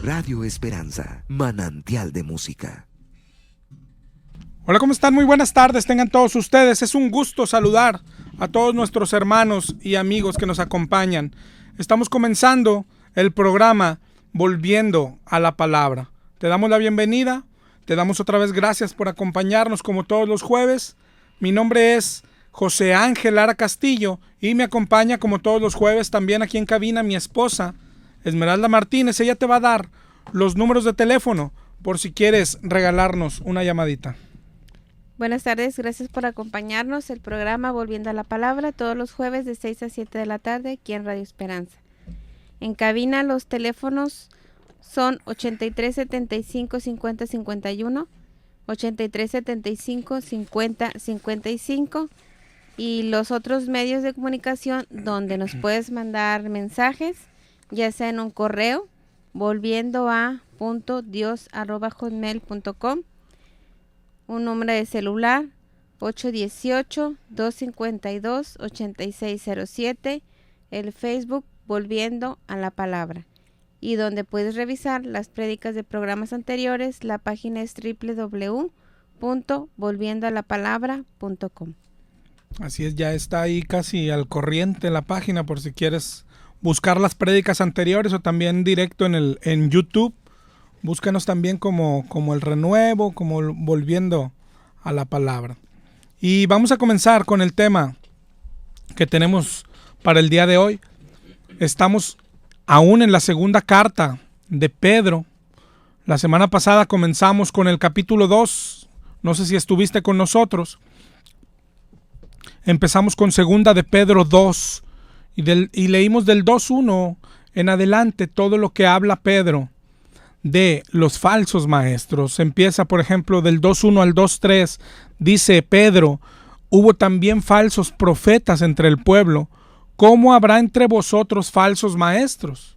Radio Esperanza, manantial de música. Hola, ¿cómo están? Muy buenas tardes, tengan todos ustedes. Es un gusto saludar a todos nuestros hermanos y amigos que nos acompañan. Estamos comenzando el programa Volviendo a la Palabra. Te damos la bienvenida, te damos otra vez gracias por acompañarnos como todos los jueves. Mi nombre es José Ángel Lara Castillo y me acompaña como todos los jueves también aquí en cabina mi esposa Esmeralda Martínez. Ella te va a dar los números de teléfono por si quieres regalarnos una llamadita. Buenas tardes, gracias por acompañarnos. El programa Volviendo a la Palabra todos los jueves de 6 a 7 de la tarde aquí en Radio Esperanza. En cabina los teléfonos son 83 75 50 51, 83 75 50 55 y los otros medios de comunicación donde nos puedes mandar mensajes, ya sea en un correo volviendoa.dios@hotmail.com, un número de celular 818-252-8607, el Facebook Volviendo a la Palabra, y donde puedes revisar las prédicas de programas anteriores. La página es www.volviendoalapalabra.com. Así es, ya está ahí casi al corriente la página por si quieres buscar las prédicas anteriores o también directo en YouTube. Búscanos también como el renuevo, como Volviendo a la Palabra. Y vamos a comenzar con el tema que tenemos para el día de hoy. Estamos aún en la segunda carta de Pedro. La semana pasada comenzamos con el capítulo 2. No sé si estuviste con nosotros. Empezamos con segunda de Pedro 2 y leímos del 2:1 en adelante todo lo que habla Pedro de los falsos maestros. Empieza, por ejemplo, del 2:1 al 2:3. Dice Pedro: hubo también falsos profetas entre el pueblo. ¿Cómo habrá entre vosotros falsos maestros?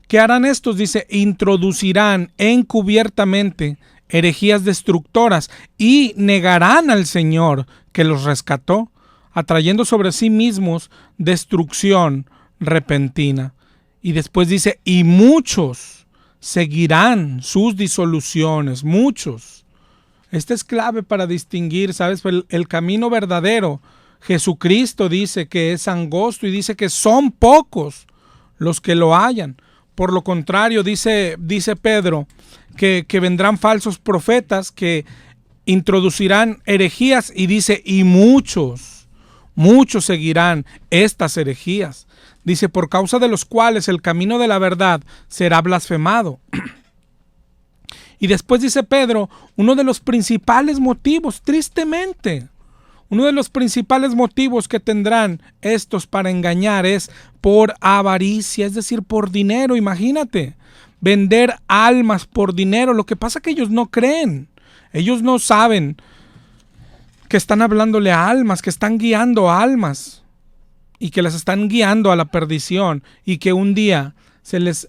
¿Qué harán estos? Dice: introducirán encubiertamente herejías destructoras y negarán al Señor que los rescató, atrayendo sobre sí mismos destrucción repentina. Y después dice: y muchos seguirán sus disoluciones, muchos. Esta es clave para distinguir, ¿sabes? El camino verdadero. Jesucristo dice que es angosto y dice que son pocos los que lo hallan. Por lo contrario, dice Pedro que vendrán falsos profetas que introducirán herejías y dice: y muchos seguirán estas herejías. Dice: por causa de los cuales el camino de la verdad será blasfemado. Y después dice Pedro, uno de los principales motivos, tristemente, uno de los principales motivos que tendrán estos para engañar es por avaricia, es decir, por dinero. Imagínate, vender almas por dinero. Lo que pasa es que ellos no creen, ellos no saben que están hablándole a almas, que están guiando a almas y que las están guiando a la perdición y que un día se les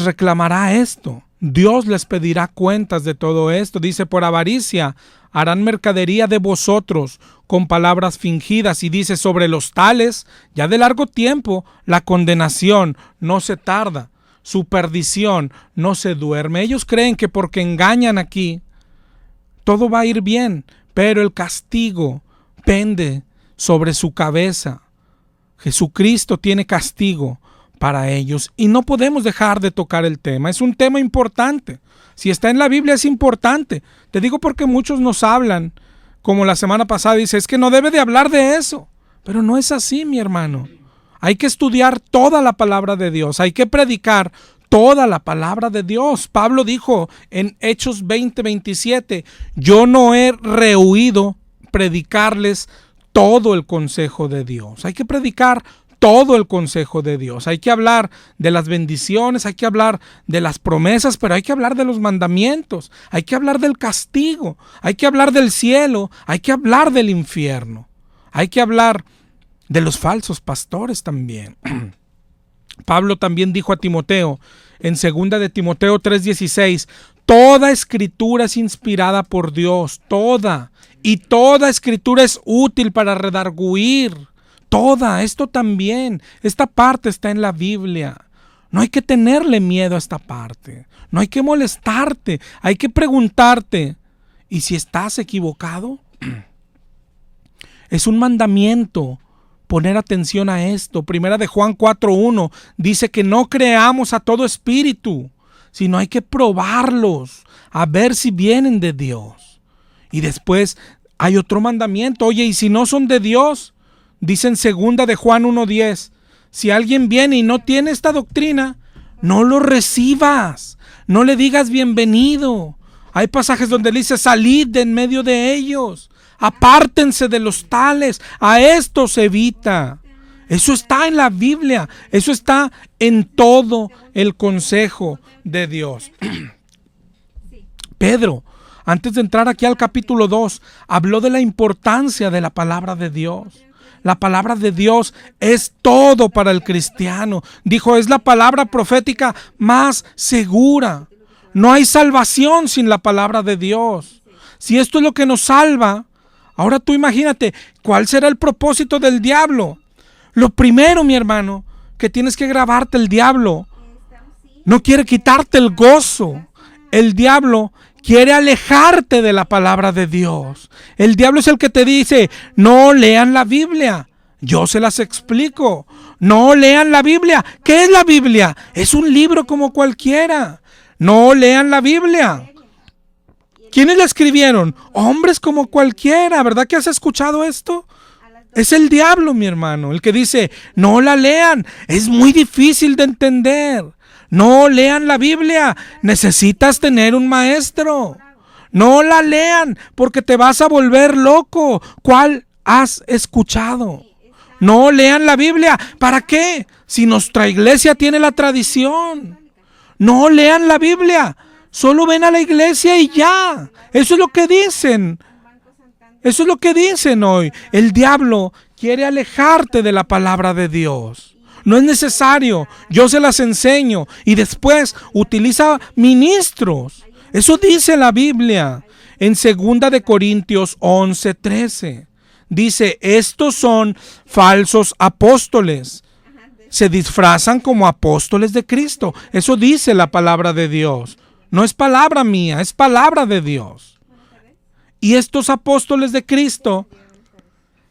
reclamará esto. Dios les pedirá cuentas de todo esto. Dice: por avaricia harán mercadería de vosotros con palabras fingidas. Y dice: sobre los tales, ya de largo tiempo, la condenación no se tarda, su perdición no se duerme. Ellos creen que porque engañan aquí, todo va a ir bien, pero el castigo pende sobre su cabeza. Jesucristo tiene castigo para ellos y no podemos dejar de tocar el tema. Es un tema importante. Si está en la Biblia es importante. Te digo porque muchos nos hablan, como la semana pasada, dice: es que no debe de hablar de eso. Pero no es así, mi hermano. Hay que estudiar toda la palabra de Dios. Hay que predicar toda la palabra de Dios. Pablo dijo en Hechos 20:27: yo no he rehuido predicarles todo el consejo de Dios. Hay que predicar todo el consejo de Dios. Hay que hablar de las bendiciones, hay que hablar de las promesas, pero hay que hablar de los mandamientos, hay que hablar del castigo, hay que hablar del cielo, hay que hablar del infierno, hay que hablar de los falsos pastores también. Pablo también dijo a Timoteo, en 2 de Timoteo 3:16, toda escritura es inspirada por Dios, toda, y toda escritura es útil para redarguir. Toda, esto también, esta parte está en la Biblia. No hay que tenerle miedo a esta parte. No hay que molestarte. Hay que preguntarte. ¿Y si estás equivocado? Es un mandamiento poner atención a esto. Primera de Juan 4:1 dice que no creamos a todo espíritu, sino hay que probarlos a ver si vienen de Dios. Y después hay otro mandamiento. Oye, ¿y si no son de Dios? Dice en segunda de Juan 1:10, si alguien viene y no tiene esta doctrina, no lo recibas, no le digas bienvenido. Hay pasajes donde dice, salid de en medio de ellos, apártense de los tales, a estos evita. Eso está en la Biblia, eso está en todo el consejo de Dios. Pedro, antes de entrar aquí al capítulo 2, habló de la importancia de la palabra de Dios. La palabra de Dios es todo para el cristiano. Dijo, es la palabra profética más segura. No hay salvación sin la palabra de Dios. Si esto es lo que nos salva, ahora tú imagínate, ¿cuál será el propósito del diablo? Lo primero, mi hermano, que tienes que grabarte, el diablo no quiere quitarte el gozo. El diablo quiere alejarte de la palabra de Dios. El diablo es el que te dice, no lean la Biblia. Yo se las explico. No lean la Biblia. ¿Qué es la Biblia? Es un libro como cualquiera. No lean la Biblia. ¿Quiénes la escribieron? Hombres como cualquiera. ¿Verdad que has escuchado esto? Es el diablo, mi hermano, el que dice, no la lean. Es muy difícil de entender. No lean la Biblia, necesitas tener un maestro. No la lean porque te vas a volver loco. ¿Cuál has escuchado? No lean la Biblia. ¿Para qué? Si nuestra iglesia tiene la tradición. No lean la Biblia. Solo ven a la iglesia y ya. Eso es lo que dicen. Eso es lo que dicen hoy. El diablo quiere alejarte de la palabra de Dios. No es necesario, yo se las enseño y después utiliza ministros. Eso dice la Biblia en 2 de Corintios 11:13. Dice, estos son falsos apóstoles. Se disfrazan como apóstoles de Cristo. Eso dice la palabra de Dios. No es palabra mía, es palabra de Dios. Y estos apóstoles de Cristo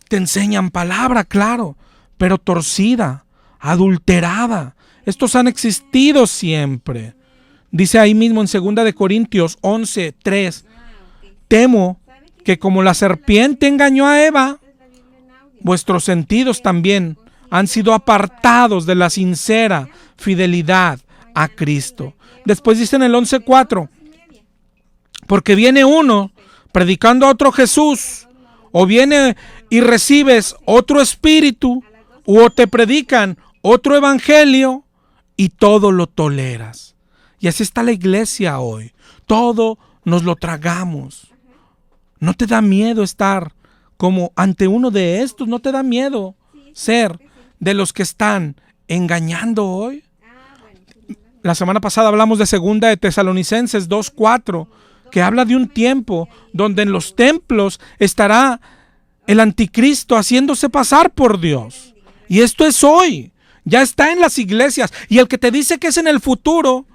te enseñan palabra, claro, pero torcida, adulterada. Estos han existido siempre. Dice ahí mismo en 2 de Corintios 11:3, temo que como la serpiente engañó a Eva, vuestros sentidos también han sido apartados de la sincera fidelidad a Cristo. Después dice en el 11:4, porque viene uno predicando a otro Jesús, o viene y recibes otro espíritu, o te predican otro evangelio y todo lo toleras. Y así está la iglesia hoy. Todo nos lo tragamos. ¿No te da miedo estar como ante uno de estos? ¿No te da miedo ser de los que están engañando hoy? La semana pasada hablamos de 2 de Tesalonicenses 2:4, que habla de un tiempo donde en los templos estará el anticristo haciéndose pasar por Dios. Y esto es hoy. Ya está en las iglesias. Y el que te dice que es en el futuro,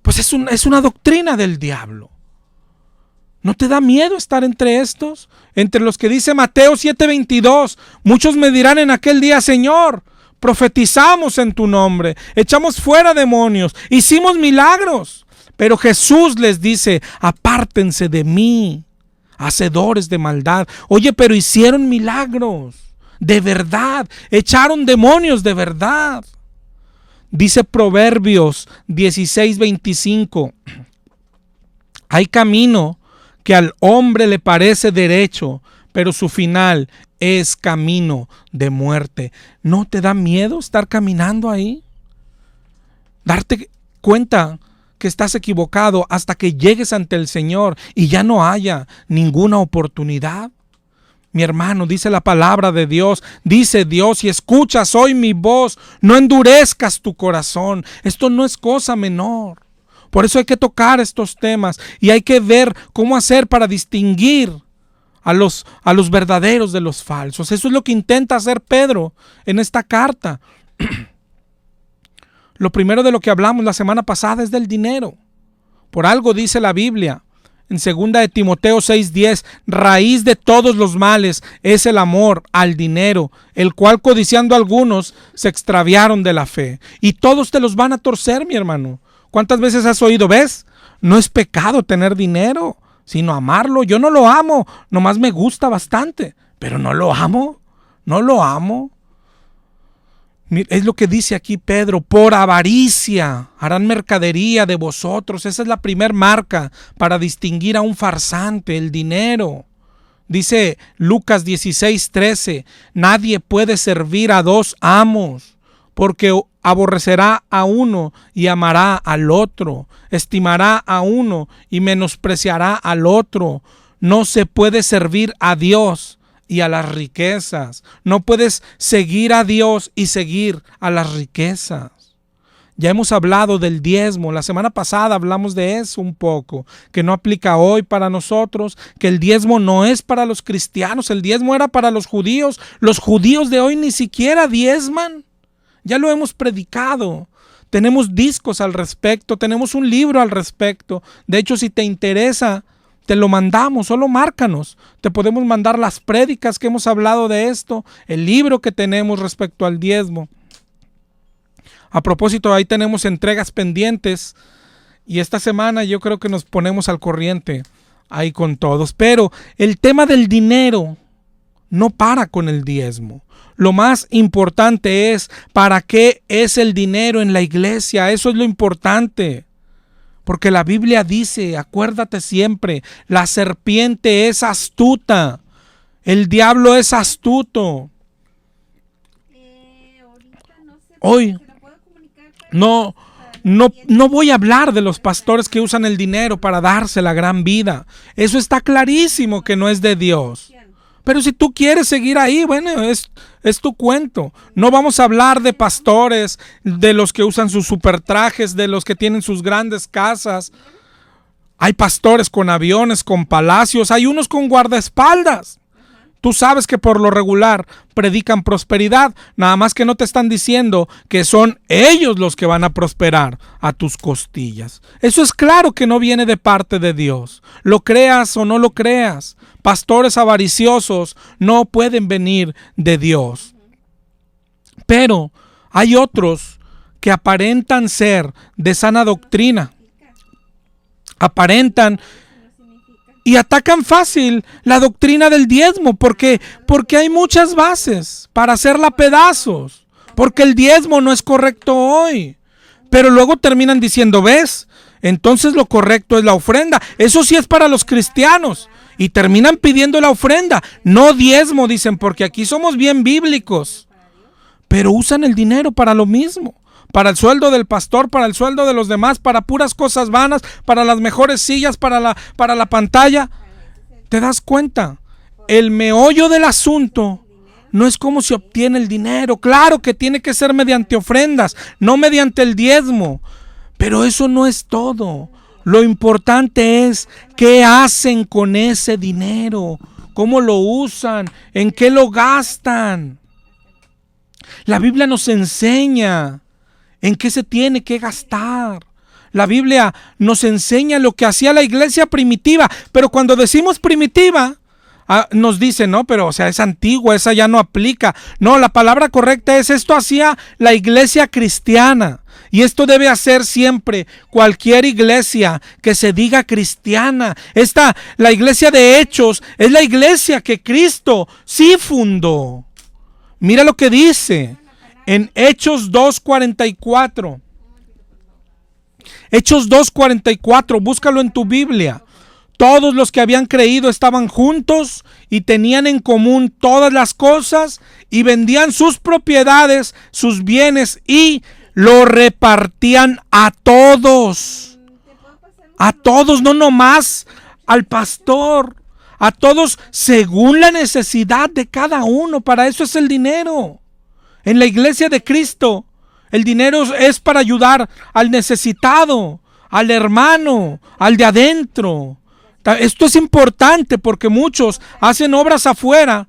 pues es una doctrina del diablo. ¿No te da miedo estar entre estos? Entre los que dice Mateo 7:22. Muchos me dirán en aquel día, Señor, profetizamos en tu nombre, echamos fuera demonios, hicimos milagros. Pero Jesús les dice, apártense de mí, hacedores de maldad. Oye, pero hicieron milagros. De verdad, echaron demonios de verdad. Dice Proverbios 16:25, hay camino que al hombre le parece derecho, pero su final es camino de muerte. ¿No te da miedo estar caminando ahí? Darte cuenta que estás equivocado hasta que llegues ante el Señor y ya no haya ninguna oportunidad. Mi hermano, dice la palabra de Dios, dice Dios, si escuchas hoy mi voz, no endurezcas tu corazón. Esto no es cosa menor. Por eso hay que tocar estos temas y hay que ver cómo hacer para distinguir a los verdaderos de los falsos. Eso es lo que intenta hacer Pedro en esta carta. Lo primero de lo que hablamos la semana pasada es del dinero. Por algo dice la Biblia en 2 de Timoteo 6:10, raíz de todos los males es el amor al dinero, el cual codiciando algunos se extraviaron de la fe. Y todos te los van a torcer, mi hermano. ¿Cuántas veces has oído? ¿Ves? No es pecado tener dinero, sino amarlo. Yo no lo amo, nomás me gusta bastante, pero no lo amo, no lo amo. Es lo que dice aquí Pedro, por avaricia harán mercadería de vosotros. Esa es la primer marca para distinguir a un farsante, el dinero. Dice Lucas 16:13, nadie puede servir a dos amos, porque aborrecerá a uno y amará al otro, estimará a uno y menospreciará al otro. No se puede servir a Dios y a las riquezas. No puedes seguir a Dios y seguir a las riquezas. Ya hemos hablado del diezmo. La semana pasada hablamos de eso un poco, que no aplica hoy para nosotros, que el diezmo no es para los cristianos, el diezmo era para los judíos. Los judíos de hoy ni siquiera diezman. Ya lo hemos predicado. Tenemos discos al respecto, tenemos un libro al respecto. De hecho, si te interesa, te lo mandamos, solo márcanos. Te podemos mandar las prédicas que hemos hablado de esto, el libro que tenemos respecto al diezmo. A propósito, ahí tenemos entregas pendientes y esta semana yo creo que nos ponemos al corriente ahí con todos. Pero el tema del dinero no para con el diezmo. Lo más importante es para qué es el dinero en la iglesia. Eso es lo importante. Porque la Biblia dice, acuérdate siempre, la serpiente es astuta, el diablo es astuto. Hoy no voy a hablar de los pastores que usan el dinero para darse la gran vida. Eso está clarísimo que no es de Dios. Pero si tú quieres seguir ahí, bueno, es tu cuento. No vamos a hablar de pastores, de los que usan sus supertrajes, de los que tienen sus grandes casas. Hay pastores con aviones, con palacios, hay unos con guardaespaldas. Tú sabes que por lo regular predican prosperidad, nada más que no te están diciendo que son ellos los que van a prosperar a tus costillas. Eso es claro que no viene de parte de Dios. Lo creas o no lo creas, pastores avariciosos no pueden venir de Dios. Pero hay otros que aparentan ser de sana doctrina, aparentan y atacan fácil la doctrina del diezmo porque hay muchas bases para hacerla pedazos, porque el diezmo no es correcto hoy. Pero luego terminan diciendo, ¿ves? Entonces lo correcto es la ofrenda. Eso sí es para los cristianos. Y terminan pidiendo la ofrenda. No diezmo, dicen, porque aquí somos bien bíblicos. Pero usan el dinero para lo mismo. Para el sueldo del pastor, para el sueldo de los demás, para puras cosas vanas, para las mejores sillas, para la pantalla. ¿Te das cuenta? El meollo del asunto no es cómo se obtiene el dinero. Claro que tiene que ser mediante ofrendas, no mediante el diezmo. Pero eso no es todo. Lo importante es qué hacen con ese dinero, cómo lo usan, en qué lo gastan. La Biblia nos enseña en qué se tiene que gastar. La Biblia nos enseña lo que hacía la iglesia primitiva, pero cuando decimos primitiva, nos dicen, no, pero o sea, es antigua, esa ya no aplica. No, la palabra correcta es esto hacía la iglesia cristiana. Y esto debe hacer siempre cualquier iglesia que se diga cristiana. La iglesia de Hechos, es la iglesia que Cristo sí fundó. Mira lo que dice en Hechos 2:44. Hechos 2:44, búscalo en tu Biblia. Todos los que habían creído estaban juntos y tenían en común todas las cosas y vendían sus propiedades, sus bienes y lo repartían a todos. A todos, no nomás al pastor. A todos según la necesidad de cada uno. Para eso es el dinero. En la iglesia de Cristo, el dinero es para ayudar al necesitado, al hermano, al de adentro. Esto es importante porque muchos hacen obras afuera,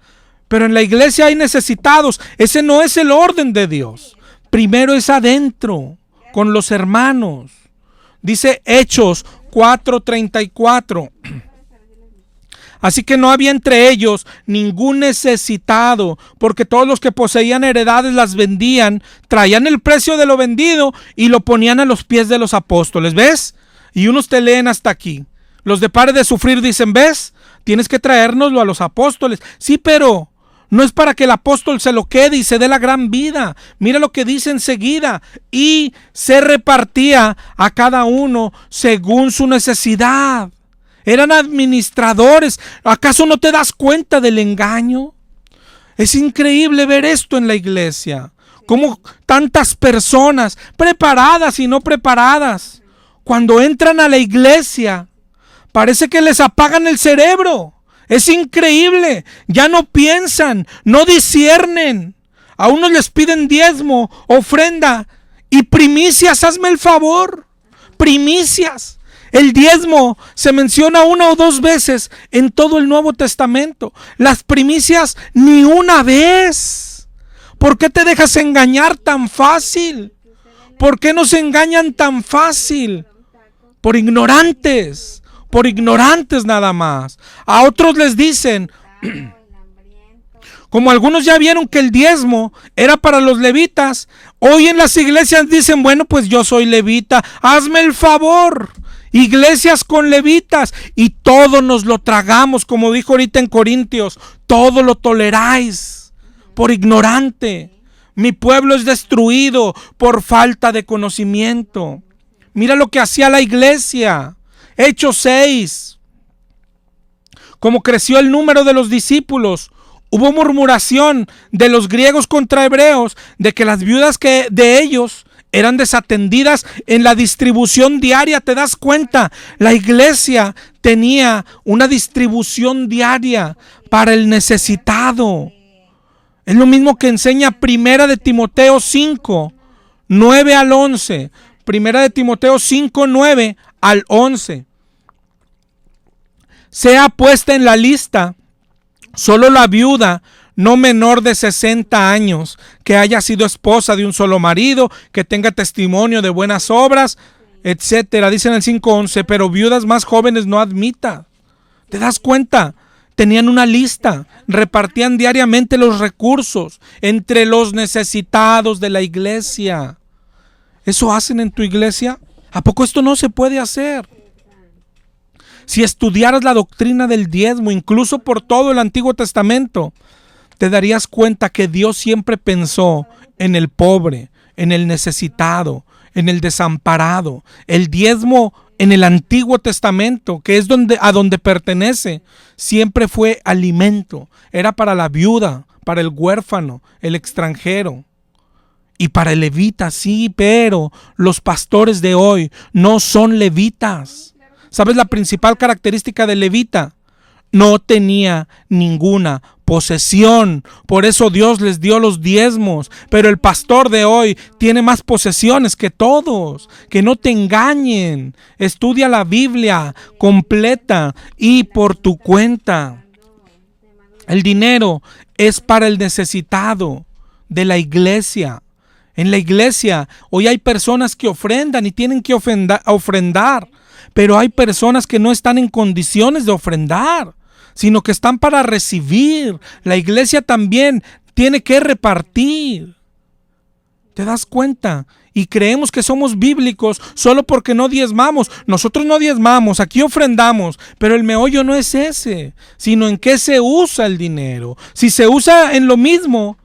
pero en la iglesia hay necesitados. Ese no es el orden de Dios. Primero es adentro. con los hermanos. Dice Hechos 4:34. Así que no había entre ellos ningún necesitado, porque todos los que poseían heredades las vendían, traían el precio de lo vendido y lo ponían a los pies de los apóstoles. ¿Ves? Y unos te leen hasta aquí. Los de Pare de Sufrir dicen, ¿ves? Tienes que traérnoslo a los apóstoles. Sí, pero no es para que el apóstol se lo quede y se dé la gran vida. Mira lo que dice enseguida. Y se repartía a cada uno según su necesidad. Eran administradores. ¿Acaso no te das cuenta del engaño? Es increíble ver esto en la iglesia. Como tantas personas, preparadas y no preparadas, cuando entran a la iglesia, parece que les apagan el cerebro. Es increíble. Ya no piensan, no disciernen. A unos les piden diezmo, ofrenda y primicias. Hazme el favor. Primicias. El diezmo se menciona 1 o 2 veces en todo el Nuevo Testamento. Las primicias ni una vez. ¿Por qué te dejas engañar tan fácil? ¿Por qué nos engañan tan fácil? Por ignorantes nada más. A otros les dicen, como algunos ya vieron que el diezmo era para los levitas, hoy en las iglesias dicen, bueno, pues yo soy levita, hazme el favor. Iglesias con levitas y todo nos lo tragamos, como dijo ahorita en Corintios, todo lo toleráis por ignorante. Mi pueblo es destruido por falta de conocimiento. Mira lo que hacía la iglesia. Hechos 6. Como creció el número de los discípulos, hubo murmuración de los griegos contra hebreos de que las viudas de ellos eran desatendidas en la distribución diaria. ¿Te das cuenta? La iglesia tenía una distribución diaria para el necesitado. Es lo mismo que enseña Primera de Timoteo 5, 9 al 11. Primera de Timoteo 5, 9 al 11. Sea puesta en la lista solo la viuda no menor de 60 años, que haya sido esposa de un solo marido, que tenga testimonio de buenas obras, etcétera. Dice en el 5:11, pero viudas más jóvenes no admita. ¿Te das cuenta? Tenían una lista, repartían diariamente los recursos entre los necesitados de la iglesia. ¿Eso hacen en tu iglesia? ¿A poco esto no se puede hacer? Si estudiaras la doctrina del diezmo, incluso por todo el Antiguo Testamento, te darías cuenta que Dios siempre pensó en el pobre, en el necesitado, en el desamparado. El diezmo en el Antiguo Testamento, que es a donde pertenece, siempre fue alimento. Era para la viuda, para el huérfano, el extranjero. Y para el levita, sí, pero los pastores de hoy no son levitas. ¿Sabes la principal característica del levita? No tenía ninguna posesión. Por eso Dios les dio los diezmos. Pero el pastor de hoy tiene más posesiones que todos. Que no te engañen. Estudia la Biblia completa y por tu cuenta. El dinero es para el necesitado de la iglesia. En la iglesia hoy hay personas que ofrendan y tienen que ofrendar. Pero hay personas que no están en condiciones de ofrendar, sino que están para recibir. La iglesia también tiene que repartir. ¿Te das cuenta? Y creemos que somos bíblicos solo porque no diezmamos. Nosotros no diezmamos, aquí ofrendamos, pero el meollo no es ese, sino en qué se usa el dinero. Si se usa en lo mismo,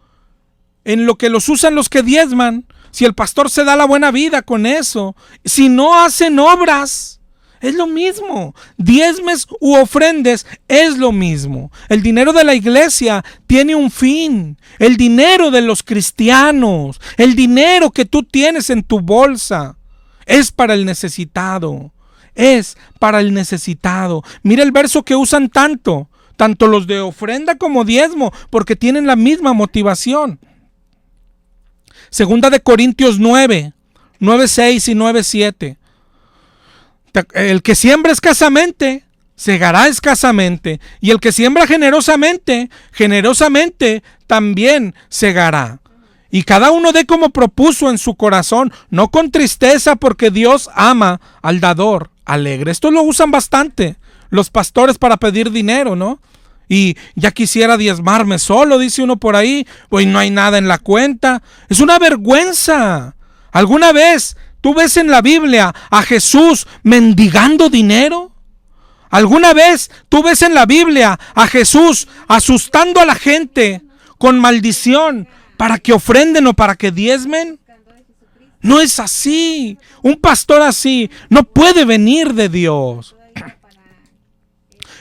en lo que los usan los que diezman, si el pastor se da la buena vida con eso, si no hacen obras, es lo mismo. Diezmes u ofrendes es lo mismo. El dinero de la iglesia tiene un fin. El dinero de los cristianos, el dinero que tú tienes en tu bolsa, es para el necesitado. Es para el necesitado. Mira el verso que usan tanto los de ofrenda como diezmo, porque tienen la misma motivación. Segunda de Corintios 9, 9:6 y 9:7. El que siembra escasamente, segará escasamente. Y el que siembra generosamente, generosamente también segará. Y cada uno dé como propuso en su corazón, no con tristeza, porque Dios ama al dador alegre. Esto lo usan bastante los pastores para pedir dinero, ¿no? Y ya quisiera diezmarme solo, dice uno por ahí, pues no hay nada en la cuenta. Es una vergüenza. ¿Alguna vez tú ves en la Biblia a Jesús mendigando dinero? ¿Alguna vez tú ves en la Biblia a Jesús asustando a la gente con maldición para que ofrenden o para que diezmen? No es así. Un pastor así no puede venir de Dios.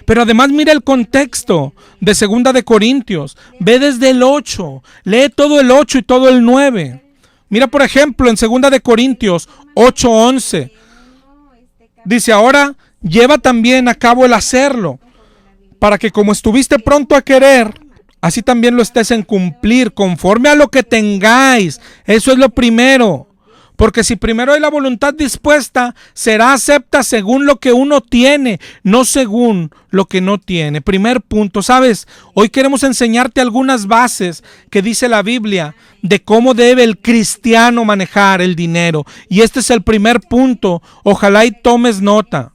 Pero además mira el contexto de 2 de Corintios. Ve desde el 8. Lee todo el 8 y todo el 9. Mira por ejemplo en 2 de Corintios 8:11. Dice, ahora lleva también a cabo el hacerlo, para que como estuviste pronto a querer, así también lo estés en cumplir, conforme a lo que tengáis. Eso es lo primero. Porque si primero hay la voluntad dispuesta, será acepta según lo que uno tiene, no según lo que no tiene. Primer punto, ¿sabes? Hoy queremos enseñarte algunas bases que dice la Biblia de cómo debe el cristiano manejar el dinero. Y este es el primer punto. Ojalá y tomes nota.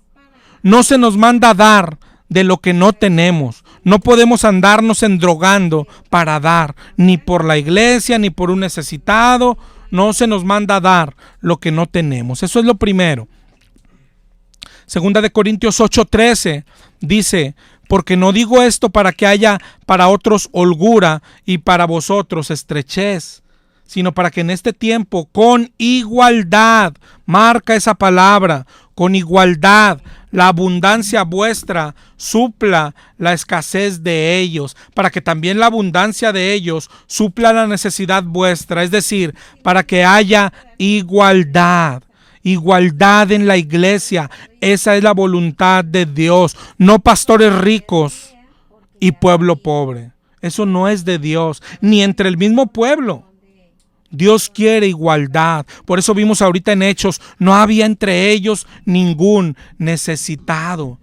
No se nos manda a dar de lo que no tenemos. No podemos andarnos endrogando para dar, ni por la iglesia, ni por un necesitado. No se nos manda a dar lo que no tenemos. Eso es lo primero. 2 de Corintios 8:13 dice, porque no digo esto para que haya para otros holgura y para vosotros estrechez, sino para que en este tiempo con igualdad, marca esa palabra, con igualdad, la abundancia vuestra supla la escasez de ellos, para que también la abundancia de ellos supla la necesidad vuestra, es decir, para que haya igualdad. Igualdad en la iglesia, esa es la voluntad de Dios, no pastores ricos y pueblo pobre. Eso no es de Dios, ni entre el mismo pueblo. Dios quiere igualdad. Por eso vimos ahorita en Hechos, no había entre ellos ningún necesitado.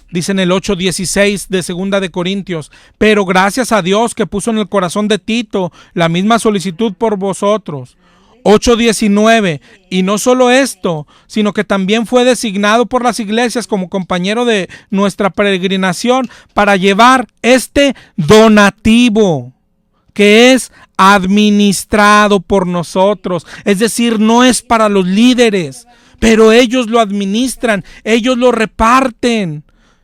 Dice en el 8:16 de 2 de Corintios, pero gracias a Dios que puso en el corazón de Tito la misma solicitud por vosotros. 8:19, y no solo esto, sino que también fue designado por las iglesias como compañero de nuestra peregrinación para llevar este donativo, que es administrado por nosotros, es decir, no es para los líderes, pero ellos lo administran, ellos lo reparten.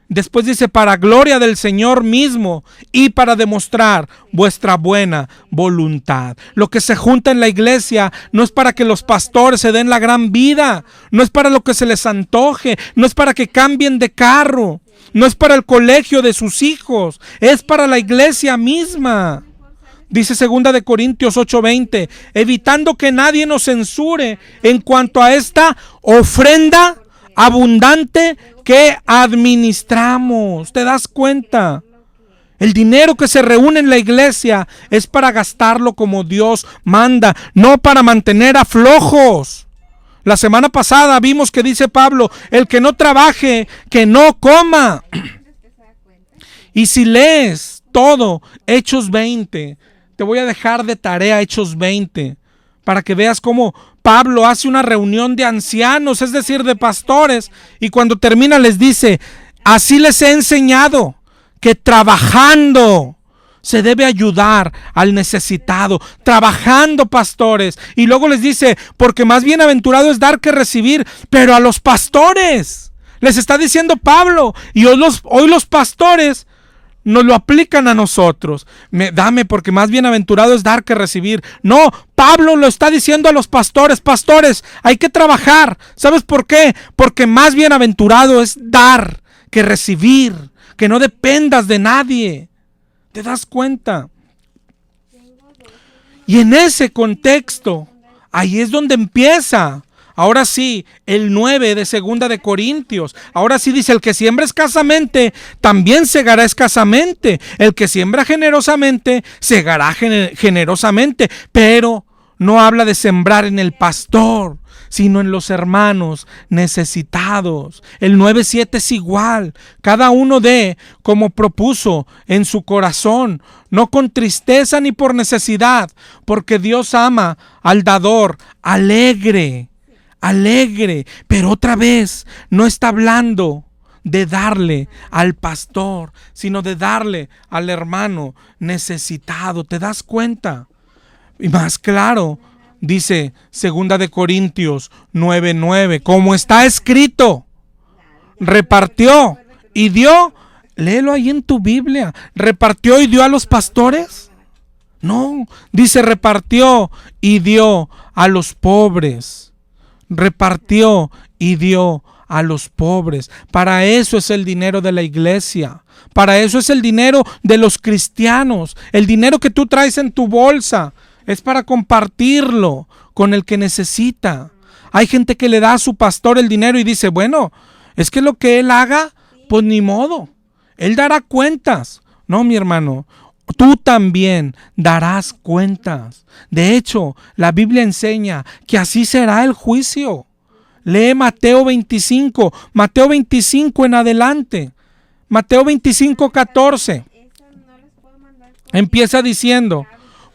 Después dice, para gloria del Señor mismo y para demostrar vuestra buena voluntad. Lo que se junta en la iglesia no es para que los pastores se den la gran vida, no es para lo que se les antoje, no es para que cambien de carro, no es para el colegio de sus hijos, es para la iglesia misma. Dice 2 de Corintios 8:20, evitando que nadie nos censure en cuanto a esta ofrenda abundante que administramos. ¿Te das cuenta? El dinero que se reúne en la iglesia es para gastarlo como Dios manda, no para mantener a flojos. La semana pasada vimos que dice Pablo, el que no trabaje, que no coma. Y si lees todo Hechos 20, te voy a dejar de tarea Hechos 20, para que veas cómo Pablo hace una reunión de ancianos, es decir, de pastores, y cuando termina les dice, así les he enseñado que trabajando se debe ayudar al necesitado, trabajando, pastores. Y luego les dice, porque más bienaventurado es dar que recibir, pero a los pastores les está diciendo Pablo, y hoy los pastores nos lo aplican a nosotros. Dame, porque más bienaventurado es dar que recibir. No, Pablo lo está diciendo a los pastores. Pastores, hay que trabajar. ¿Sabes por qué? Porque más bienaventurado es dar que recibir. Que no dependas de nadie. ¿Te das cuenta? Y en ese contexto, ahí es donde empieza. Ahora sí, el 9 de 2 de Corintios. Ahora sí dice, el que siembra escasamente, también segará escasamente. El que siembra generosamente, segará generosamente. Pero no habla de sembrar en el pastor, sino en los hermanos necesitados. El 9:7 es igual. Cada uno dé como propuso en su corazón, no con tristeza ni por necesidad, porque Dios ama al dador alegre, alegre. Pero otra vez, no está hablando de darle al pastor, sino de darle al hermano necesitado. ¿Te das cuenta? Y más claro, dice 2 de Corintios 9:9, como está escrito, repartió y dio. Léelo ahí en tu Biblia. ¿Repartió y dio a los pastores? No, dice repartió y dio a los pobres. Repartió y dio a los pobres. Para eso es el dinero de la iglesia. Para eso es el dinero de los cristianos. El dinero que tú traes en tu bolsa es para compartirlo con el que necesita. Hay gente que le da a su pastor el dinero y dice, bueno, es que lo que él haga, pues ni modo. Él dará cuentas. No, mi hermano, tú también darás cuentas. De hecho, la Biblia enseña que así será el juicio. Lee Mateo 25 en adelante. Mateo 25:14. Empieza diciendo,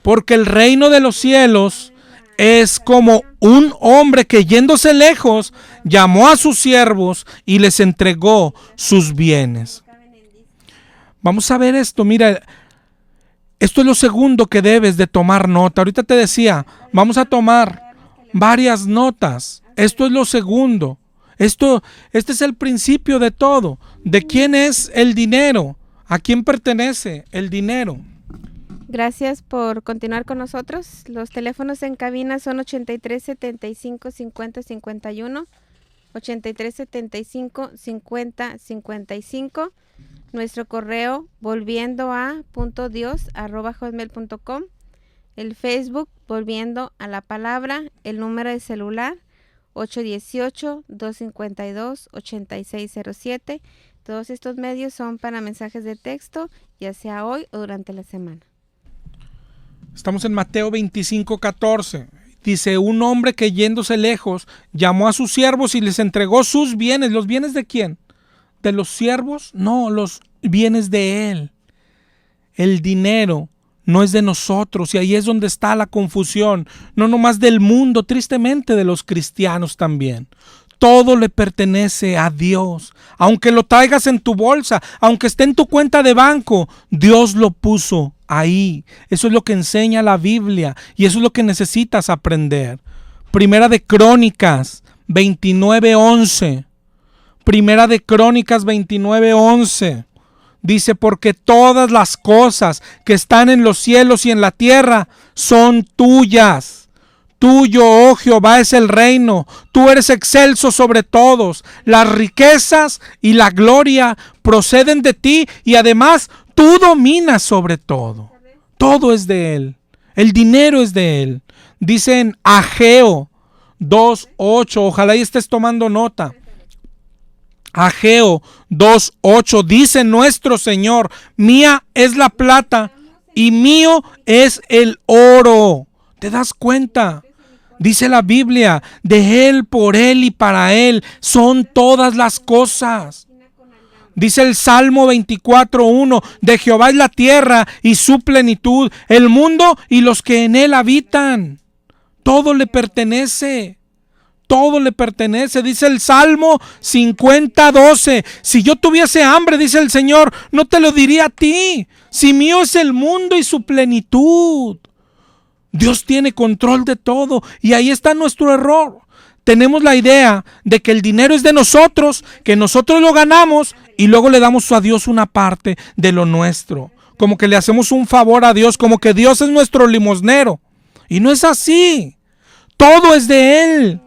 porque el reino de los cielos es como un hombre que yéndose lejos, llamó a sus siervos y les entregó sus bienes. Vamos a ver esto, mira, esto es lo segundo que debes de tomar nota. Ahorita te decía, vamos a tomar varias notas. Esto es lo segundo. Este es el principio de todo. ¿De quién es el dinero? ¿A quién pertenece el dinero? Gracias por continuar con nosotros. Los teléfonos en cabina son 83 75 50 51, 83 75 50 55. Nuestro correo volviendoa.dios@hotmail.com. El Facebook Volviendo a la Palabra. El número de celular 818-252-8607. Todos estos medios son para mensajes de texto, ya sea hoy o durante la semana. Estamos en Mateo 25:14. Dice, un hombre que yéndose lejos, llamó a sus siervos y les entregó sus bienes. ¿Los bienes de quién? ¿De los siervos? No, los bienes de él. El dinero no es de nosotros, y ahí es donde está la confusión. No nomás del mundo, tristemente de los cristianos también. Todo le pertenece a Dios. Aunque lo traigas en tu bolsa, aunque esté en tu cuenta de banco, Dios lo puso ahí. Eso es lo que enseña la Biblia y eso es lo que necesitas aprender. Primera de Crónicas 29:11. Primera de Crónicas 29:11. Dice, porque todas las cosas que están en los cielos y en la tierra son tuyas. Tuyo, oh Jehová, es el reino. Tú eres excelso sobre todos. Las riquezas y la gloria proceden de ti y además tú dominas sobre todo. Todo es de él. El dinero es de él. Dice en Ageo 2:8. Ojalá y estés tomando nota. Ageo 2:8 dice nuestro Señor, mía es la plata y mío es el oro. ¿Te das cuenta? Dice la Biblia, de Él, por Él y para Él son todas las cosas. Dice el Salmo 24:1, de Jehová es la tierra y su plenitud, el mundo y los que en él habitan. Todo le pertenece. Todo le pertenece. Dice el Salmo 50:12. Si yo tuviese hambre, dice el Señor, no te lo diría a ti. Si mío es el mundo y su plenitud. Dios tiene control de todo. Y ahí está nuestro error. Tenemos la idea de que el dinero es de nosotros, que nosotros lo ganamos y luego le damos a Dios una parte de lo nuestro. Como que le hacemos un favor a Dios, como que Dios es nuestro limosnero. Y no es así. Todo es de Él.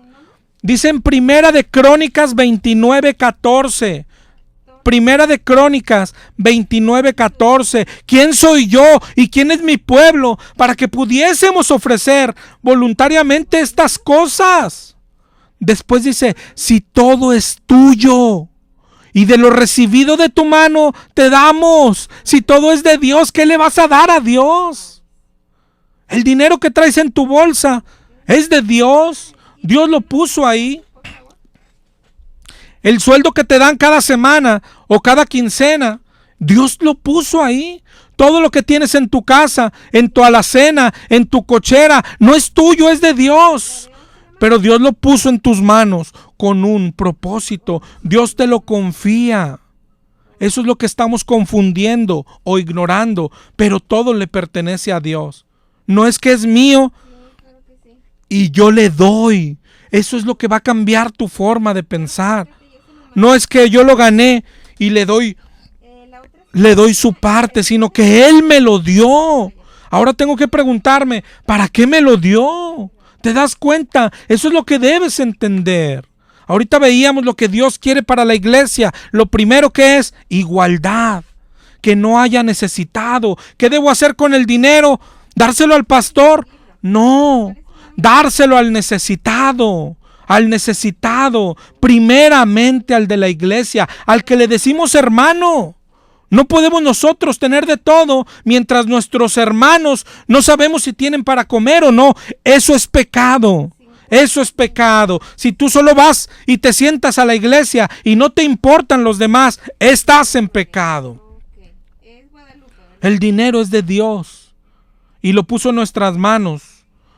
Dice en Primera de Crónicas 29:14. Primera de Crónicas 29:14. ¿Quién soy yo y quién es mi pueblo para que pudiésemos ofrecer voluntariamente estas cosas? Después dice, si todo es tuyo y de lo recibido de tu mano te damos. Si todo es de Dios, ¿qué le vas a dar a Dios? El dinero que traes en tu bolsa es de Dios. Dios lo puso ahí. El sueldo que te dan cada semana o cada quincena, Dios lo puso ahí. Todo lo que tienes en tu casa, en tu alacena, en tu cochera, no es tuyo, es de Dios. Pero Dios lo puso en tus manos con un propósito. Dios te lo confía. Eso es lo que estamos confundiendo o ignorando. Pero todo le pertenece a Dios. No es que es mío y yo le doy. Eso es lo que va a cambiar tu forma de pensar. No es que yo lo gané y le doy su parte, sino que Él me lo dio. Ahora tengo que preguntarme, ¿para qué me lo dio? ¿Te das cuenta? Eso es lo que debes entender. Ahorita veíamos lo que Dios quiere para la iglesia. Lo primero que es igualdad, que no haya necesitado. ¿Qué debo hacer con el dinero? ¿Dárselo al pastor? No, dárselo al necesitado. Al necesitado, primeramente al de la iglesia, al que le decimos hermano. No podemos nosotros tener de todo mientras nuestros hermanos no sabemos si tienen para comer o no. Eso es pecado. Eso es pecado. Si tú solo vas y te sientas a la iglesia y no te importan los demás, estás en pecado. El dinero es de Dios y lo puso en nuestras manos.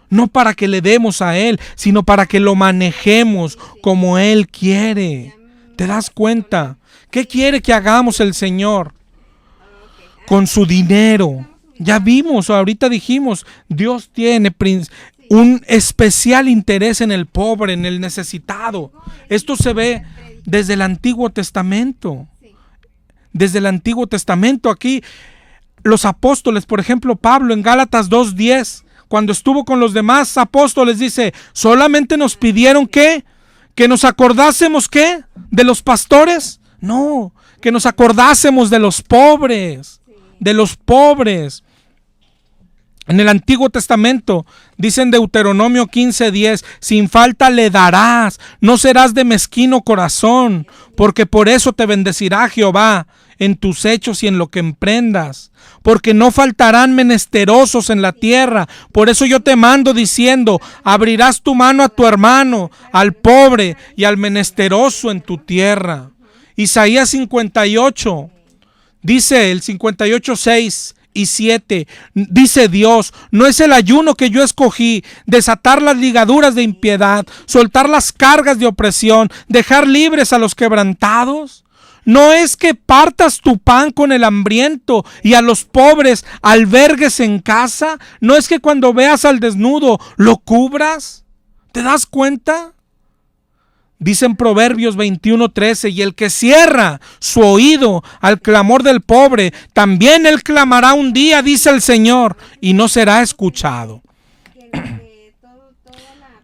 No para que le demos a Él, sino para que lo manejemos como Él quiere. ¿Te das cuenta? ¿Qué quiere que hagamos el Señor con su dinero? Ya vimos, ahorita dijimos, Dios tiene un especial interés en el pobre, en el necesitado. Esto se ve desde el Antiguo Testamento. Desde el Antiguo Testamento aquí, los apóstoles, por ejemplo, Pablo en Gálatas 2:10, cuando estuvo con los demás apóstoles, dice, solamente nos pidieron que nos acordásemos ¿qué? ¿De los pastores? No, que nos acordásemos de los pobres, de los pobres. En el Antiguo Testamento dice en Deuteronomio 15:10, sin falta le darás, no serás de mezquino corazón, porque por eso te bendecirá Jehová en tus hechos y en lo que emprendas, porque no faltarán menesterosos en la tierra. Por eso yo te mando diciendo, abrirás tu mano a tu hermano, al pobre y al menesteroso en tu tierra. Isaías 58, dice el 58:6 y 7, dice Dios, no es el ayuno que yo escogí, desatar las ligaduras de impiedad, soltar las cargas de opresión, dejar libres a los quebrantados. No es que partas tu pan con el hambriento y a los pobres albergues en casa. No es que cuando veas al desnudo lo cubras. ¿Te das cuenta? Dice en Proverbios 21:13, y el que cierra su oído al clamor del pobre, también él clamará un día, dice el Señor, y no será escuchado.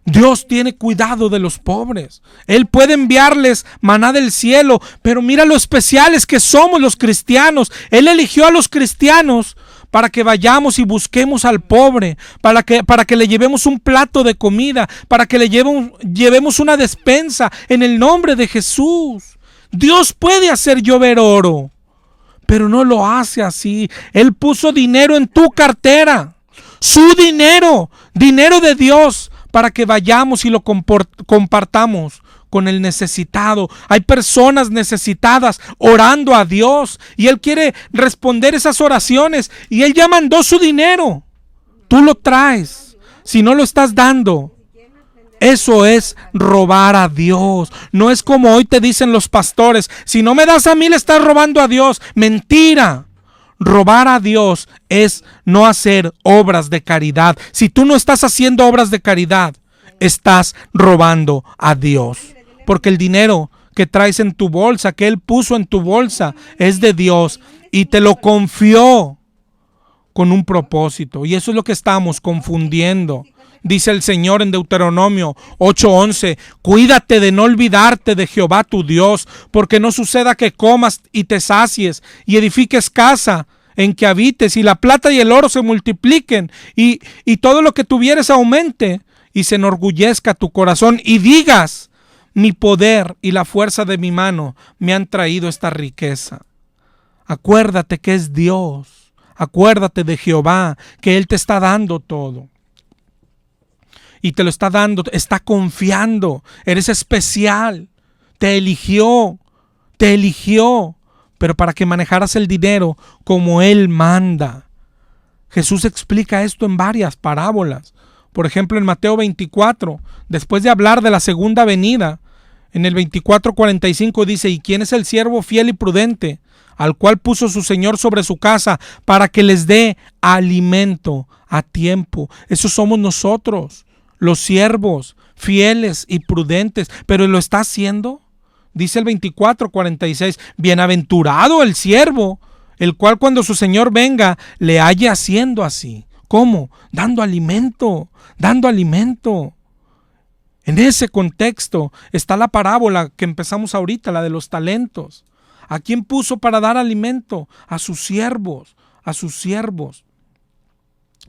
Dios tiene cuidado de los pobres. Él puede enviarles maná del cielo, pero mira lo especiales que somos los cristianos. Él eligió a los cristianos para que vayamos y busquemos al pobre, para que le llevemos un plato de comida, para que le llevemos una despensa en el nombre de Jesús. Dios puede hacer llover oro, pero no lo hace así. Él puso dinero en tu cartera, su dinero, dinero de Dios, para que vayamos y lo compartamos con el necesitado. Hay personas necesitadas orando a Dios y Él quiere responder esas oraciones y Él ya mandó su dinero. Tú lo traes. Si no lo estás dando, eso es robar a Dios. No es como hoy te dicen los pastores, si no me das a mí le estás robando a Dios. Mentira. Robar a Dios es no hacer obras de caridad. Si tú no estás haciendo obras de caridad, estás robando a Dios. Porque el dinero que traes en tu bolsa, que Él puso en tu bolsa, es de Dios y te lo confió con un propósito. Y eso es lo que estamos confundiendo. Dice el Señor en Deuteronomio 8:11, cuídate de no olvidarte de Jehová tu Dios, porque no suceda que comas y te sacies y edifiques casa en que habites y la plata y el oro se multipliquen y todo lo que tuvieres aumente y se enorgullezca tu corazón y digas, mi poder y la fuerza de mi mano me han traído esta riqueza. Acuérdate que es Dios. Acuérdate de Jehová, que Él te está dando todo. Y te lo está dando, está confiando. Eres especial. Te eligió. Pero para que manejaras el dinero como Él manda. Jesús explica esto en varias parábolas. Por ejemplo, en Mateo 24, después de hablar de la segunda venida, en el 24:45 dice: ¿y quién es el siervo fiel y prudente, al cual puso su Señor sobre su casa, para que les dé alimento a tiempo? Esos somos nosotros, los siervos fieles y prudentes. ¿Pero lo está haciendo? Dice el 24:46: bienaventurado el siervo, el cual cuando su Señor venga le halle haciendo así. ¿Cómo? Dando alimento. En ese contexto está la parábola que empezamos ahorita, la de los talentos. ¿A quién puso para dar alimento? A sus siervos.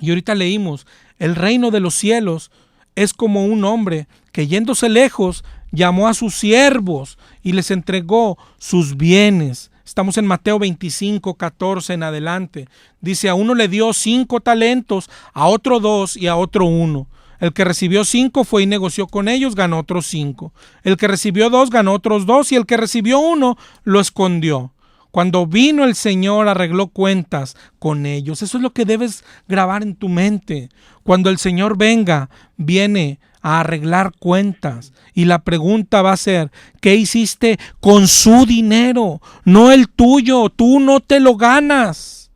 Y ahorita leímos: el reino de los cielos es como un hombre que, yéndose lejos, llamó a sus siervos y les entregó sus bienes. Estamos en Mateo 25:14 en adelante. Dice: a uno le dio 5 talentos, a otro 2 y a otro 1. El que recibió 5 fue y negoció con ellos, ganó otros 5. El que recibió 2 ganó otros 2, y el que recibió 1 lo escondió. Cuando vino el Señor, arregló cuentas con ellos. Eso es lo que debes grabar en tu mente. Cuando el Señor venga, viene a arreglar cuentas. Y la pregunta va a ser: ¿qué hiciste con su dinero? No el tuyo. Tú no te lo ganas.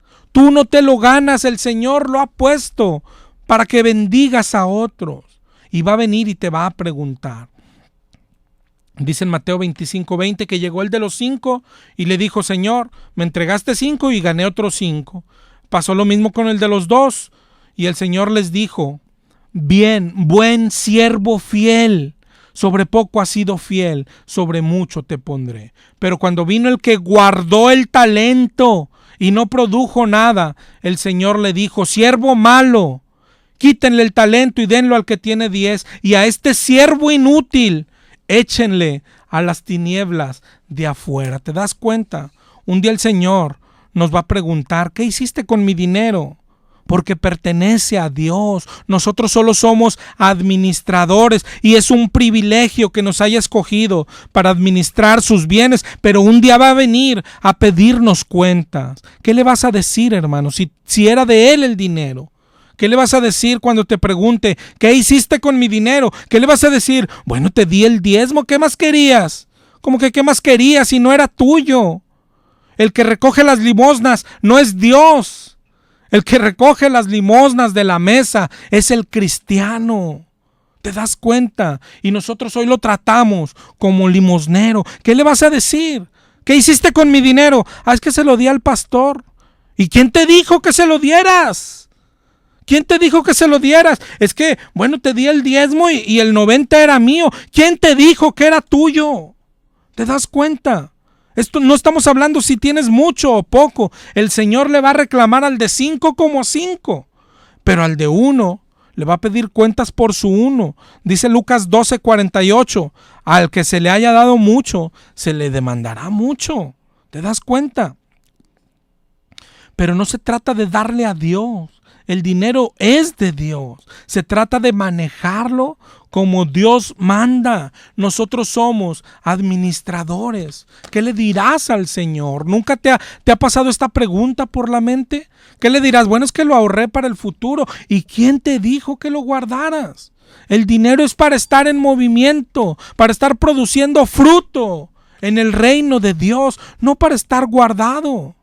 El Señor lo ha puesto para que bendigas a otros. Y va a venir y te va a preguntar. Dice en Mateo 25:20 que llegó el de los 5 y le dijo: Señor, me entregaste 5 y gané otros 5. Pasó lo mismo con el de los 2. Y el Señor les dijo: bien, buen siervo fiel. Sobre poco has sido fiel, sobre mucho te pondré. Pero cuando vino el que guardó el talento y no produjo nada, el Señor le dijo: siervo malo, quítenle el talento y denlo al que tiene 10. Y a este siervo inútil, échenle a las tinieblas de afuera. ¿Te das cuenta? Un día el Señor nos va a preguntar: ¿qué hiciste con mi dinero? Porque pertenece a Dios. Nosotros solo somos administradores y es un privilegio que nos haya escogido para administrar sus bienes, pero un día va a venir a pedirnos cuentas. ¿Qué le vas a decir, hermano, si era de Él el dinero? ¿Qué le vas a decir cuando te pregunte: ¿qué hiciste con mi dinero? ¿Qué le vas a decir? Bueno, te di el diezmo, ¿qué más querías? ¿Cómo que qué más querías si no era tuyo? El que recoge las limosnas no es Dios. El que recoge las limosnas de la mesa es el cristiano. ¿Te das cuenta? Y nosotros hoy lo tratamos como limosnero. ¿Qué le vas a decir? ¿Qué hiciste con mi dinero? Es que se lo di al pastor. ¿Y quién te dijo que se lo dieras? ¿Quién te dijo que se lo dieras? Es que, bueno, te di el diezmo y el 90 era mío. ¿Quién te dijo que era tuyo? ¿Te das cuenta? Esto no estamos hablando si tienes mucho o poco. El Señor le va a reclamar al de 5 como 5, pero al de 1 le va a pedir cuentas por su 1. Dice Lucas 12:48, al que se le haya dado mucho, se le demandará mucho. ¿Te das cuenta? Pero no se trata de darle a Dios. El dinero es de Dios. Se trata de manejarlo como Dios manda. Nosotros somos administradores. ¿Qué le dirás al Señor? ¿Nunca te ha pasado esta pregunta por la mente? ¿Qué le dirás? Bueno, es que lo ahorré para el futuro. ¿Y quién te dijo que lo guardaras? El dinero es para estar en movimiento, para estar produciendo fruto en el reino de Dios, no para estar guardado.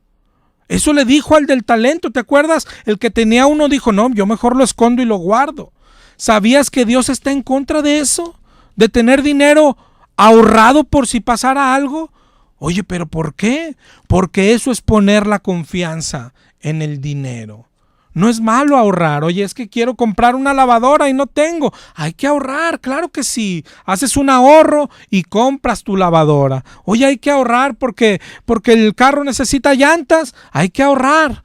Eso le dijo al del talento, ¿te acuerdas? El que tenía 1 dijo: no, yo mejor lo escondo y lo guardo. ¿Sabías que Dios está en contra de eso? De tener dinero ahorrado por si pasara algo. Oye, ¿pero por qué? Porque eso es poner la confianza en el dinero. No es malo ahorrar. Oye, es que quiero comprar una lavadora y no tengo. Hay que ahorrar, claro que sí. Haces un ahorro y compras tu lavadora. Oye, hay que ahorrar porque el carro necesita llantas. Hay que ahorrar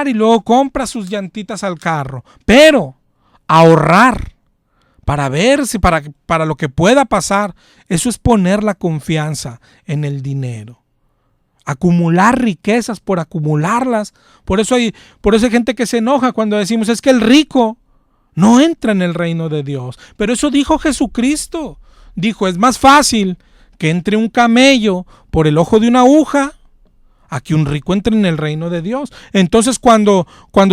y luego compras sus llantitas al carro. Pero ahorrar para ver si para lo que pueda pasar, eso es poner la confianza en el dinero. Acumular riquezas por acumularlas. Por eso hay gente que se enoja cuando decimos es que el rico no entra en el reino de Dios. Pero eso dijo Jesucristo. Dijo, es más fácil que entre un camello por el ojo de una aguja a que un rico entre en el reino de Dios. Entonces cuando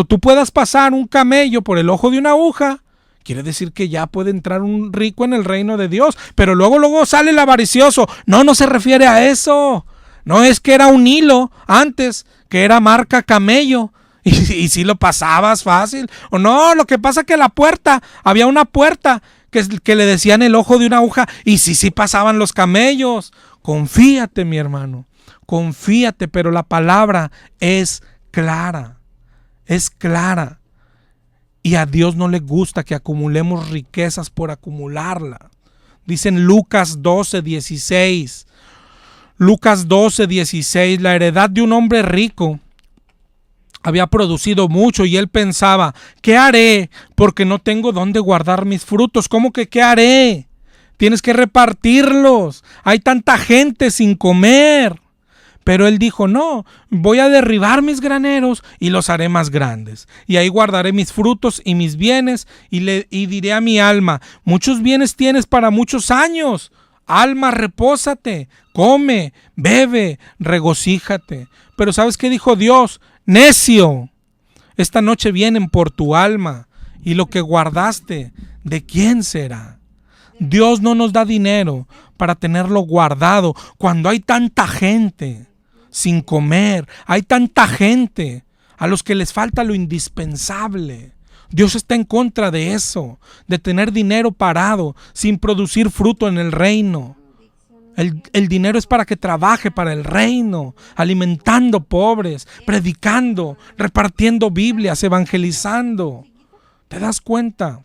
tú puedas pasar un camello por el ojo de una aguja, quiere decir que ya puede entrar un rico en el reino de Dios. Pero luego sale el avaricioso. No se refiere a eso. No es que era un hilo antes, que era marca camello. Y si lo pasabas fácil. O no, lo que pasa es que había una puerta que le decían el ojo de una aguja. Y sí pasaban los camellos. Confíate, mi hermano. Confíate, pero la palabra es clara. Es clara. Y a Dios no le gusta que acumulemos riquezas por acumularla. Dice en Lucas 12:16. Lucas 12:16. La heredad de un hombre rico había producido mucho y él pensaba, ¿qué haré? Porque no tengo dónde guardar mis frutos. ¿Cómo que qué haré? Tienes que repartirlos. Hay tanta gente sin comer. Pero él dijo, no, voy a derribar mis graneros y los haré más grandes. Y ahí guardaré mis frutos y mis bienes y diré a mi alma, muchos bienes tienes para muchos años. Alma, repósate, come, bebe, regocíjate. Pero ¿sabes qué dijo Dios? Necio, esta noche vienen por tu alma y lo que guardaste, ¿de quién será? Dios no nos da dinero para tenerlo guardado cuando hay tanta gente sin comer, hay tanta gente a los que les falta lo indispensable. Dios está en contra de eso, de tener dinero parado sin producir fruto en el reino. El dinero es para que trabaje para el reino, alimentando pobres, predicando, repartiendo Biblias, evangelizando. ¿Te das cuenta?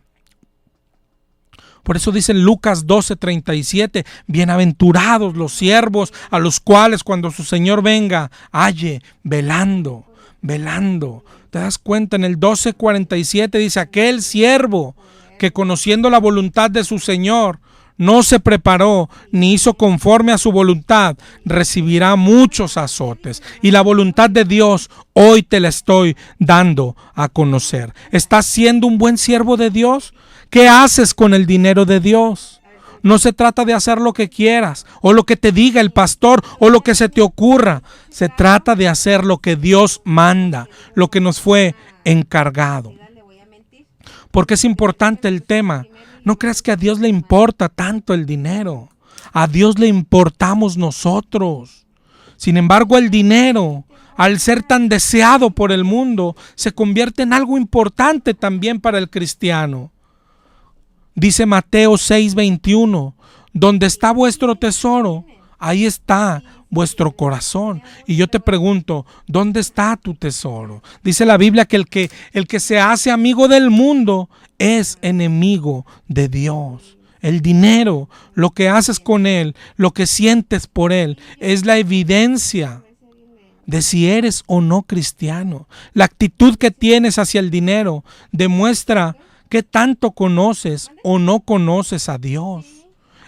Por eso dice en Lucas 12:37, bienaventurados los siervos a los cuales cuando su Señor venga, halle velando. ¿Te das cuenta? En el 12:47 dice, aquel siervo que conociendo la voluntad de su Señor, no se preparó ni hizo conforme a su voluntad, recibirá muchos azotes. Y la voluntad de Dios hoy te la estoy dando a conocer. ¿Estás siendo un buen siervo de Dios? ¿Qué haces con el dinero de Dios? No se trata de hacer lo que quieras o lo que te diga el pastor o lo que se te ocurra. Se trata de hacer lo que Dios manda, lo que nos fue encargado. Porque es importante el tema. No creas que a Dios le importa tanto el dinero. A Dios le importamos nosotros. Sin embargo, el dinero, al ser tan deseado por el mundo, se convierte en algo importante también para el cristiano. Dice Mateo 6:21, donde está vuestro tesoro, ahí está vuestro corazón. Y yo te pregunto, ¿dónde está tu tesoro? Dice la Biblia que el que se hace amigo del mundo es enemigo de Dios. El dinero, lo que haces con él, lo que sientes por él, es la evidencia de si eres o no cristiano. La actitud que tienes hacia el dinero demuestra qué tanto conoces o no conoces a Dios.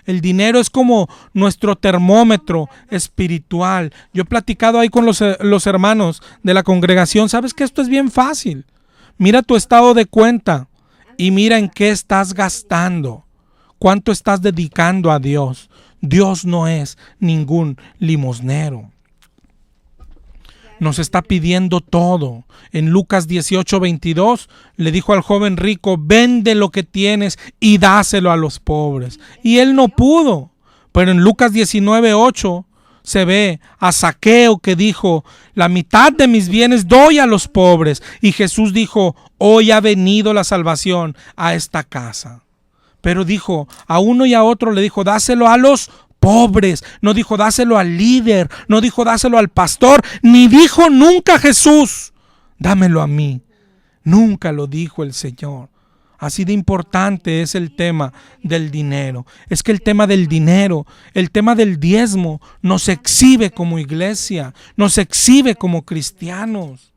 El dinero es como nuestro termómetro espiritual. Yo he platicado ahí con los hermanos de la congregación. ¿Sabes que esto es bien fácil? Mira tu estado de cuenta y mira en qué estás gastando. ¿Cuánto estás dedicando a Dios? Dios no es ningún limosnero. Nos está pidiendo todo. En Lucas 18:22 le dijo al joven rico, vende lo que tienes y dáselo a los pobres. Y él no pudo. Pero en Lucas 19:8 se ve a Zaqueo que dijo, la mitad de mis bienes doy a los pobres. Y Jesús dijo, hoy ha venido la salvación a esta casa. Pero dijo, a uno y a otro le dijo, dáselo a los pobres. No dijo dáselo al líder, no dijo dáselo al pastor, ni dijo nunca Jesús, dámelo a mí. Nunca lo dijo el Señor. Así de importante es el tema del dinero. Es que el tema del dinero, el tema del diezmo, nos exhibe como iglesia, nos exhibe como cristianos.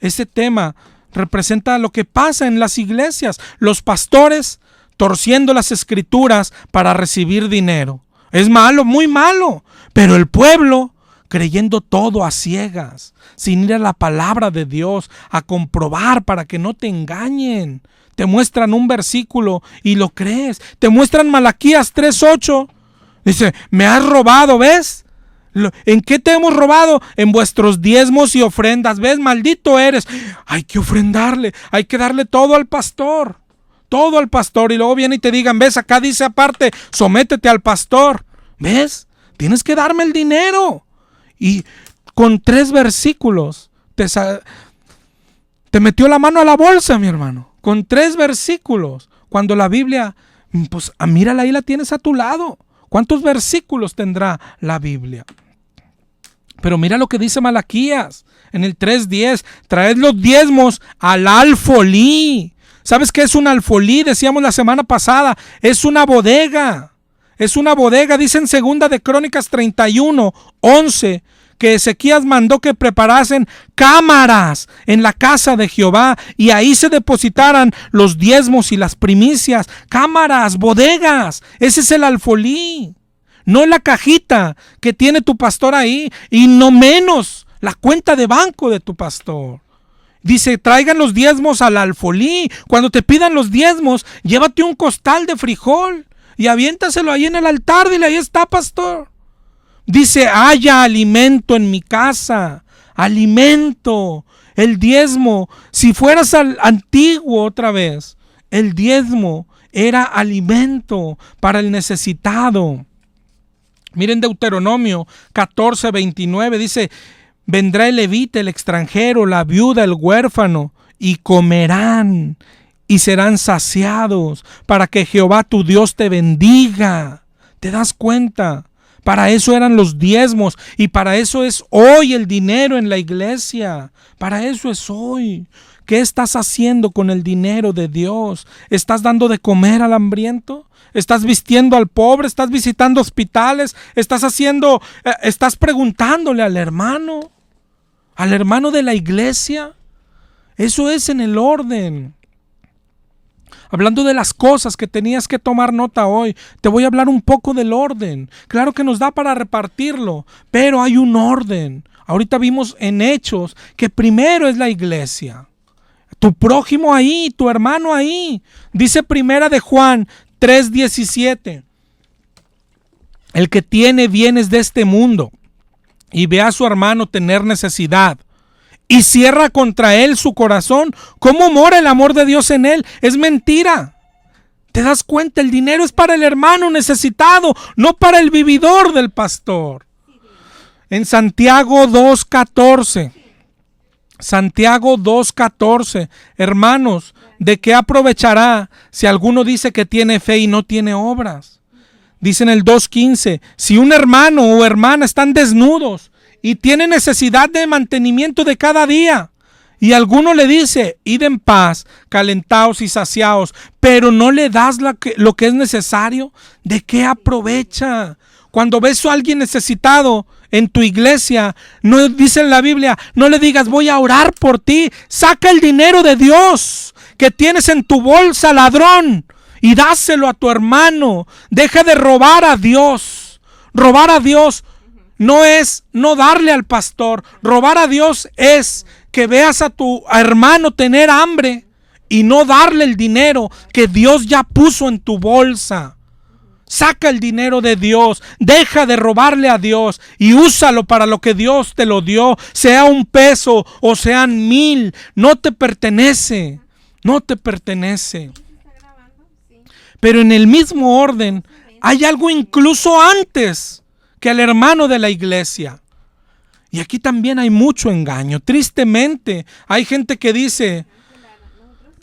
Ese tema representa lo que pasa en las iglesias. Los pastores torciendo las escrituras para recibir dinero. Es malo, muy malo. Pero el pueblo creyendo todo a ciegas, sin ir a la palabra de Dios, a comprobar para que no te engañen. Te muestran un versículo y lo crees. Te muestran Malaquías 3:8. Dice, me has robado, ¿ves? ¿En qué te hemos robado? En vuestros diezmos y ofrendas. ¿Ves? Maldito eres. Hay que ofrendarle, hay que darle todo al pastor. Todo al pastor. Y luego viene y te digan, ¿ves? Acá dice aparte, sométete al pastor. ¿Ves? Tienes que darme el dinero. Y con 3 versículos te metió la mano a la bolsa, mi hermano. Con 3 versículos. Cuando la Biblia, pues mírala, ahí la tienes a tu lado. ¿Cuántos versículos tendrá la Biblia? Pero mira lo que dice Malaquías en el 3:10. Traed los diezmos al alfolí. ¿Sabes qué es un alfolí? Decíamos la semana pasada. Es una bodega. Es una bodega. Dice en 2 de Crónicas 31:11 que Ezequías mandó que preparasen cámaras en la casa de Jehová y ahí se depositaran los diezmos y las primicias. Cámaras, bodegas. Ese es el alfolí. No la cajita que tiene tu pastor ahí, y no menos la cuenta de banco de tu pastor. Dice, traigan los diezmos al alfolí. Cuando te pidan los diezmos, llévate un costal de frijol y aviéntaselo ahí en el altar. Dile, ahí está, pastor. Dice, haya alimento en mi casa. Alimento. El diezmo. Si fueras al antiguo otra vez, el diezmo era alimento para el necesitado. Miren Deuteronomio 14:29. Dice, vendrá el levita, el extranjero, la viuda, el huérfano, y comerán y serán saciados, para que Jehová tu Dios te bendiga. ¿Te das cuenta? Para eso eran los diezmos, y para eso es hoy el dinero en la iglesia. Para eso es hoy. ¿Qué estás haciendo con el dinero de Dios? ¿Estás dando de comer al hambriento? ¿Estás vistiendo al pobre? ¿Estás visitando hospitales? ¿Estás preguntándole al hermano de la iglesia? Eso es en el orden. Hablando de las cosas que tenías que tomar nota hoy, te voy a hablar un poco del orden. Claro que nos da para repartirlo, pero hay un orden. Ahorita vimos en Hechos que primero es la iglesia. Tu prójimo ahí, tu hermano ahí. Dice 1 de Juan 3:17. El que tiene bienes de este mundo y ve a su hermano tener necesidad y cierra contra él su corazón, ¿cómo mora el amor de Dios en él? Es mentira. ¿Te das cuenta? El dinero es para el hermano necesitado, no para el vividor del pastor. En Santiago 2:14. Santiago 2:14. Hermanos, ¿de qué aprovechará si alguno dice que tiene fe y no tiene obras? Dice en el 2:15, si un hermano o hermana están desnudos y tienen necesidad de mantenimiento de cada día, y alguno le dice, id en paz, calentaos y saciaos, pero no le das lo que es necesario, ¿de qué aprovecha? Cuando ves a alguien necesitado en tu iglesia, no dice en la Biblia, no le digas voy a orar por ti. Saca el dinero de Dios que tienes en tu bolsa, ladrón, y dáselo a tu hermano. Deja de robar a Dios. Robar a Dios no es no darle al pastor. Robar a Dios es que veas a tu hermano tener hambre y no darle el dinero que Dios ya puso en tu bolsa. Saca el dinero de Dios, deja de robarle a Dios y úsalo para lo que Dios te lo dio, sea 1 peso o sean 1000, no te pertenece, no te pertenece. Pero en el mismo orden hay algo incluso antes que el hermano de la iglesia. Y aquí también hay mucho engaño. Tristemente hay gente que dice,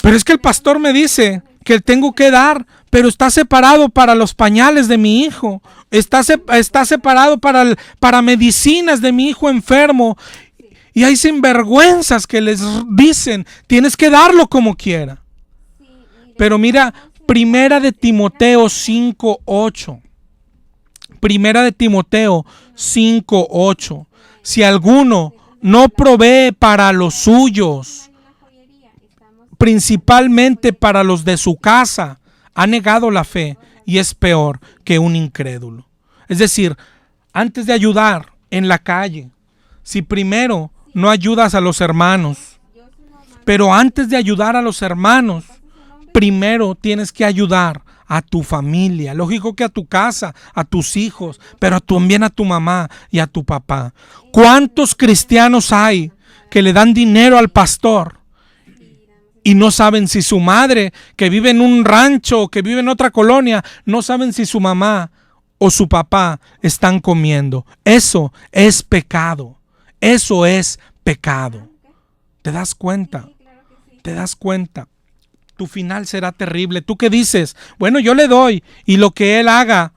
pero es que el pastor me dice que tengo que dar, pero está separado para los pañales de mi hijo, está separado para medicinas de mi hijo enfermo, y hay sinvergüenzas que les dicen, tienes que darlo como quiera. Pero mira, 1 de Timoteo 5:8, 1 de Timoteo 5:8, si alguno no provee para los suyos, principalmente para los de su casa, ha negado la fe y es peor que un incrédulo. Es decir, antes de ayudar, en la calle, si primero no ayudas a los hermanos, pero antes de ayudar a los hermanos, primero tienes que ayudar a tu familia, lógico que a tu casa, a tus hijos, pero también a tu mamá y a tu papá. ¿Cuántos cristianos hay que le dan dinero al pastor y no saben si su madre, que vive en un rancho, que vive en otra colonia, no saben si su mamá o su papá están comiendo? Eso es pecado. Eso es pecado. ¿Te das cuenta? ¿Te das cuenta? Tu final será terrible. ¿Tú qué dices? Bueno, yo le doy y lo que él haga,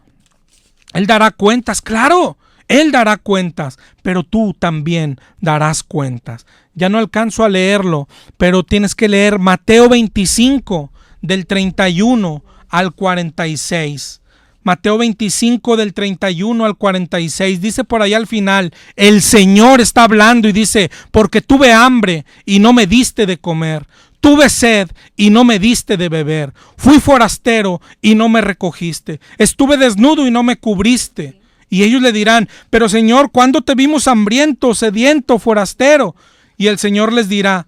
él dará cuentas. Claro, él dará cuentas, pero tú también darás cuentas. Ya no alcanzo a leerlo, pero tienes que leer Mateo 25 del 31 al 46. Mateo 25 del 31 al 46, dice por allá al final, el Señor está hablando y dice, porque tuve hambre y no me diste de comer, tuve sed y no me diste de beber, fui forastero y no me recogiste, estuve desnudo y no me cubriste. Y ellos le dirán, pero Señor, ¿cuándo te vimos hambriento, sediento, forastero? Y el Señor les dirá,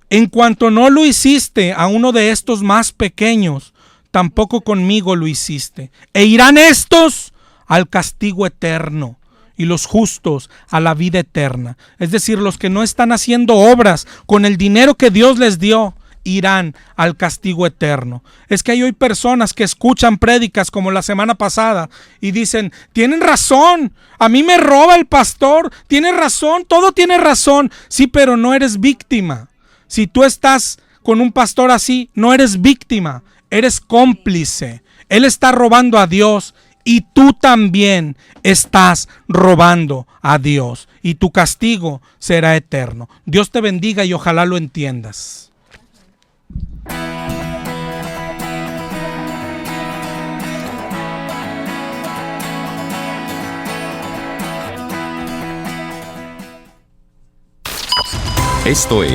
en cuanto no lo hiciste a uno de estos más pequeños, tampoco conmigo lo hiciste. E irán estos al castigo eterno y los justos a la vida eterna. Es decir, los que no están haciendo obras con el dinero que Dios les dio, irán al castigo eterno. Es que hay hoy personas que escuchan prédicas como la semana pasada y dicen, tienen razón, a mí me roba el pastor, tiene razón, todo tiene razón. Sí, pero no eres víctima. Si tú estás con un pastor así, no eres víctima. Eres cómplice. Él está robando a Dios y tú también estás robando a Dios. Y tu castigo será eterno. Dios te bendiga y ojalá lo entiendas. Esto es